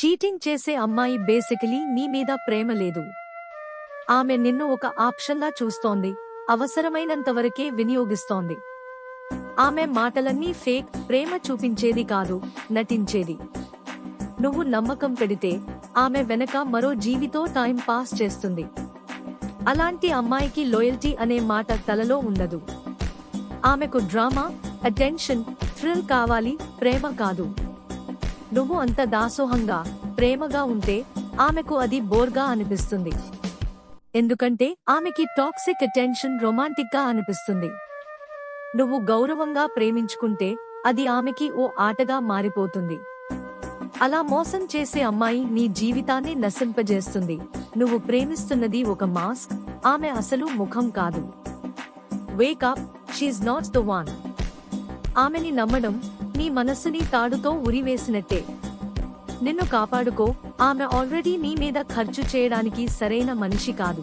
Cheating చేసే అమ్మాయి basically నీ మీద ప్రేమ లేదు. ఆమె నిన్ను ఒక ఆప్షన్లా చూస్తోంది, అవసరమైనంతవరకే వినియోగిస్తోంది. ఆమె మాటలన్నీ ఫేక్, ప్రేమ చూపించేది కాదు, నటించేది. నువ్వు నమ్మకం పెడితే ఆమె వెనక మరో జీవితో టైం పాస్ చేస్తుంది. అలాంటి అమ్మాయికి లాయల్టీ అనే మాట తలలో ఉండదు. ఆమెకు డ్రామా, అటెన్షన్, థ్రిల్ కావాలి, ప్రేమ కాదు. నువ్వు అంత దాసోహంగా, ప్రేమగా ఉంటే ఆమెకు అది బోర్గా అనిపిస్తుంది. ఎందుకంటే ఆమెకి టాక్సిక్ అటెన్షన్ రొమాంటిక్గా అనిపిస్తుంది. నువ్వు గౌరవంగా ప్రేమించుకుంటే అది ఆమెకి ఓ ఆటగా మారిపోతుంది. అలా మోసం చేసే అమ్మాయి నీ జీవితాన్ని నశింపజేస్తుంది. నువ్వు ప్రేమిస్తున్నది ఒక మాస్క్, ఆమె అసలు ముఖం కాదు. Wake up, she's not the one. ఆమెని నమ్మడం నీ మనస్సుని తాడుతో ఉరివేసినట్టే. నిన్ను కాపాడుకో, ఆమె ఆల్రెడీ నీ మీద ఖర్చు చేయడానికి సరైన మనిషి కాదు.